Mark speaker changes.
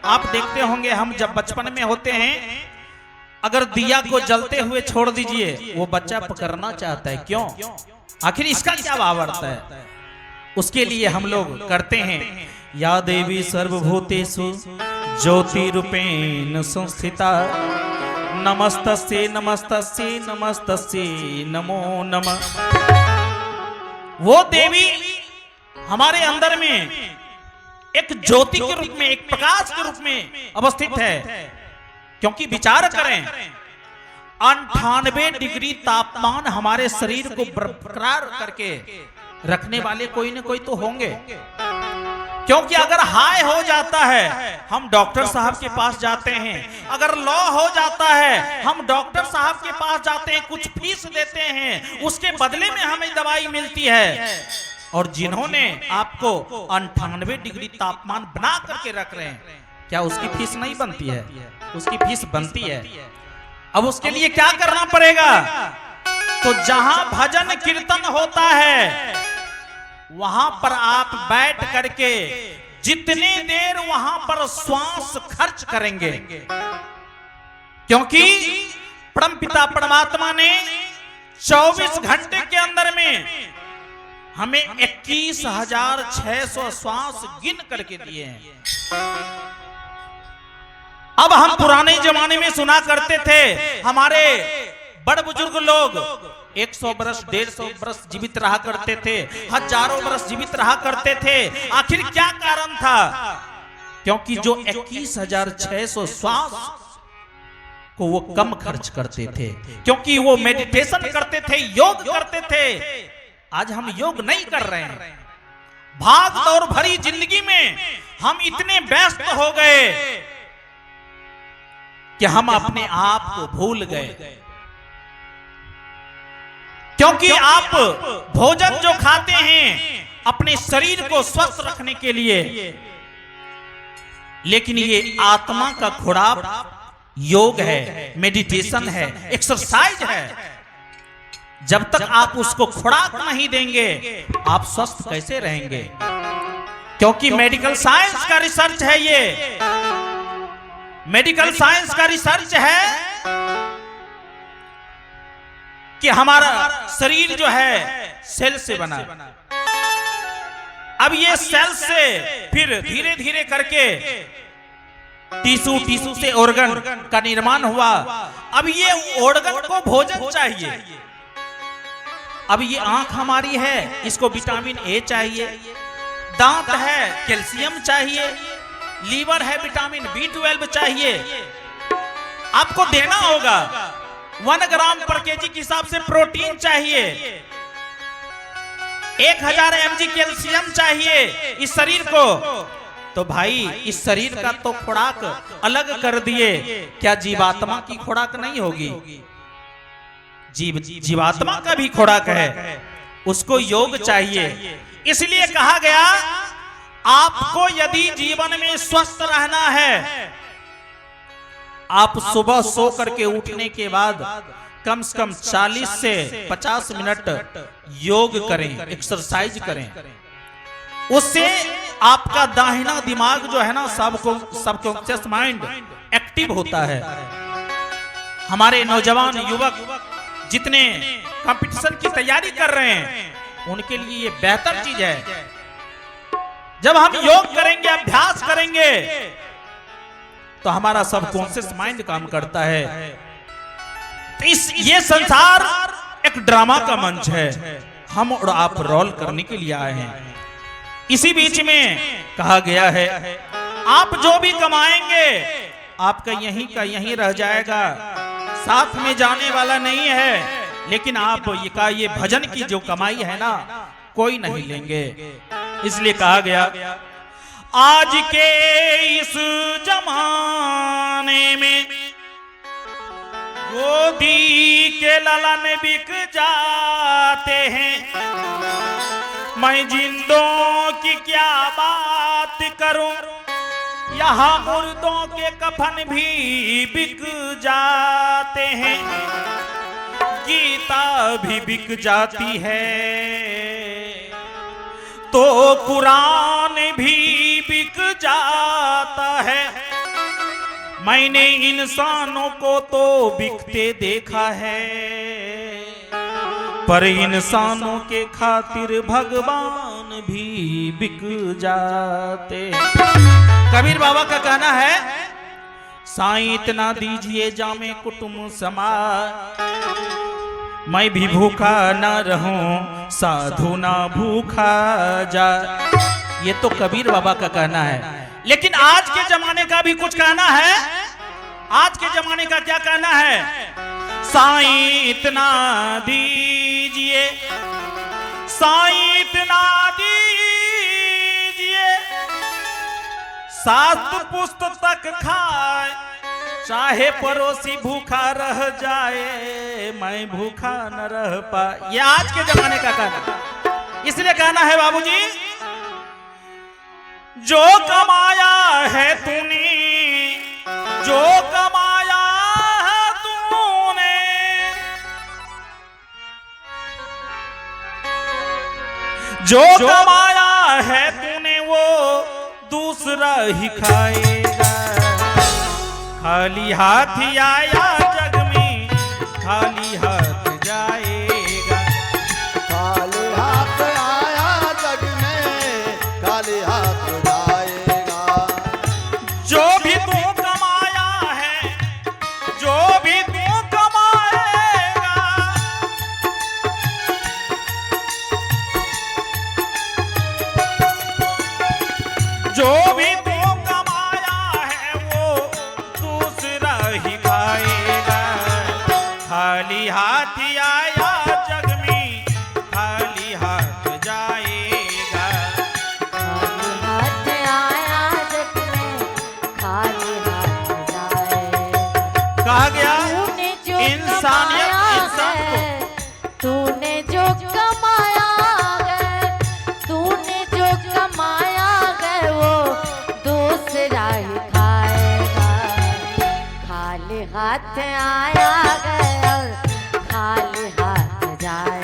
Speaker 1: आप देखते होंगे हम जब बचपन में होते हैं, अगर दिया को जलते हुए छोड़ दीजिए वो बच्चा पकड़ना चाहता है, क्यों? आखिर इसका क्या भावार्थ है? उसके लिए हम लोग करते हैं, या देवी सर्वभूतेषु ज्योतिरूपेण संस्थिता नमस्तस्यै नमस्तस्यै नमस्तस्यै नमो नमः। वो देवी हमारे अंदर में एक ज्योति के रूप में, एक प्रकाश के रूप में अवस्थित है। क्योंकि विचार करें, 98 डिग्री तापमान हमारे शरीर को बरकरार करके रखने वाले कोई न कोई तो होंगे। क्योंकि अगर हाई हो जाता है हम डॉक्टर साहब के पास जाते हैं, अगर लो हो जाता है हम डॉक्टर साहब के पास जाते हैं, कुछ फीस देते हैं, उसके बदले में हमें दवाई मिलती है। और जिन्होंने आपको 98 डिग्री तापमान बना करके रख रहे हैं, क्या उसकी फीस नहीं बनती है? उसकी फीस बनती है। अब उसके लिए क्या करना पड़ेगा? तो जहां भजन कीर्तन होता है वहां पर आप बैठ करके जितने देर वहां पर श्वास खर्च करेंगे, क्योंकि परमपिता परमात्मा ने 24 घंटे के अंदर में हमें 21,600 श्वास गिन करके दिए हैं। अब हम पुराने जमाने में सुना करते थे, हमारे बड़ बुजुर्ग लोग 100 बरस 150 बरस जीवित रहा करते थे, हजारों बरस जीवित रहा करते थे। आखिर क्या कारण था? क्योंकि जो 21,600 श्वास को वो कम खर्च करते थे, क्योंकि वो मेडिटेशन करते थे, योग करते थे। आज हम योग नहीं कर रहे हैं। भाग दौड़ भरी जिंदगी में हम इतने व्यस्त हो गए कि हम अपने आप को भूल गए। क्योंकि आप भोजन जो खाते हैं अपने शरीर को स्वस्थ रखने के लिए, लेकिन ये आत्मा का खुराक योग है, मेडिटेशन है, एक्सरसाइज है। जब तक आप उसको खुराक नहीं देंगे आप स्वस्थ कैसे रहेंगे? क्योंकि मेडिकल साइंस का रिसर्च है, ये मेडिकल साइंस का रिसर्च है कि हमारा शरीर जो है सेल से बना। अब ये सेल से फिर धीरे धीरे करके टिश्यू से ऑर्गन का निर्माण हुआ। अब ये ऑर्गन को भोजन चाहिए। अब ये आंख हमारी है, इसको विटामिन ए चाहिए, दांत है कैल्शियम चाहिए, लीवर है विटामिन B12 चाहिए। आपको देना होगा 1 ग्राम पर केजी के हिसाब से प्रोटीन चाहिए, 1000 mg कैल्शियम चाहिए इस शरीर को। तो भाई इस शरीर का तो खुराक अलग कर दिए, क्या जीवात्मा की खुराक नहीं होगी? जीवात्मा का भी खुराक है, उसको योग चाहिए। इसलिए कहा गया आपको यदि जीवन में स्वस्थ रहना है, आप सुबह सो करके उठने के बाद कम से कम 40 से 50 मिनट योग करें, एक्सरसाइज करें। उससे आपका दाहिना दिमाग जो है ना, सबकॉन्शियस माइंड एक्टिव होता है। हमारे नौजवान युवक जितने कंपटीशन की तैयारी कर रहे हैं उनके लिए ये बेहतर चीज है। जब हम योग करेंगे, अभ्यास करेंगे, तो हमारा सबकॉन्शियस माइंड काम करता है। तो ये संसार एक ड्रामा का मंच है, हम और आप रोल करने के लिए आए हैं। इसी बीच में कहा गया है आप जो भी कमाएंगे आपका यहीं का यहीं रह जाएगा, साथ में जाने वाला नहीं है। लेकिन आप ये भजन की जो कमाई है ना, कोई नहीं लेंगे। इसलिए कहा गया आज के इस जमाने में गोदी के ललन बिक जाते हैं। मैं जिंदों की क्या बात करूं, यहाँ मुर्दों के कफन भी बिक जाते हैं। गीता भी बिक जाती है तो कुरान भी बिक जाता है। मैंने इंसानों को तो बिकते देखा है, पर इंसानों के खातिर भगवान भी बिक जाते। कबीर बाबा का कहना है, साईं इतना दीजिए जामे कुटुंब समाज, मैं भी भूखा ना रहूं साधु ना भूखा जा। ये तो कबीर बाबा का कहना है। लेकिन आज के जमाने का भी कुछ कहना है। आज के जमाने का क्या कहना है? साईं इतना दीजिए, साईं इतना दीजिए, सात पुस्तक खाए, चाहे पड़ोसी भूखा रह जाए, मैं भूखा न रह पाए। ये आज के जमाने का कहना। इसलिए कहना है बाबूजी, जो कमाया है तूने, जो कमाया है तूने, जो कमाया है तूने वो दूसरा ही खाएगा। खाली हाथ आया जग में, खाली हाथ जाएगा।
Speaker 2: खाली हाथ आया जग में, खाली हाथ जाएगा।
Speaker 1: जो भी तू कमाया है, जो भी तू कमाएगा, जो भी तू कमाया है वो दूसरा ही खाएगा। खाली हाथ आया जग में, खाली हाथ जाएगा।
Speaker 3: खाली हाथ आया जग में, खाली हाथ जाएगा।
Speaker 1: कहा गया
Speaker 3: तूने जो
Speaker 1: इंसानियत
Speaker 3: कमाया
Speaker 1: इंसान को,
Speaker 3: है, तूने जो कमाया है, तूने जो कमाया है वो दूसरा ही खाएगा। खाली हाथ आया है और खाली हाथ जाएगा।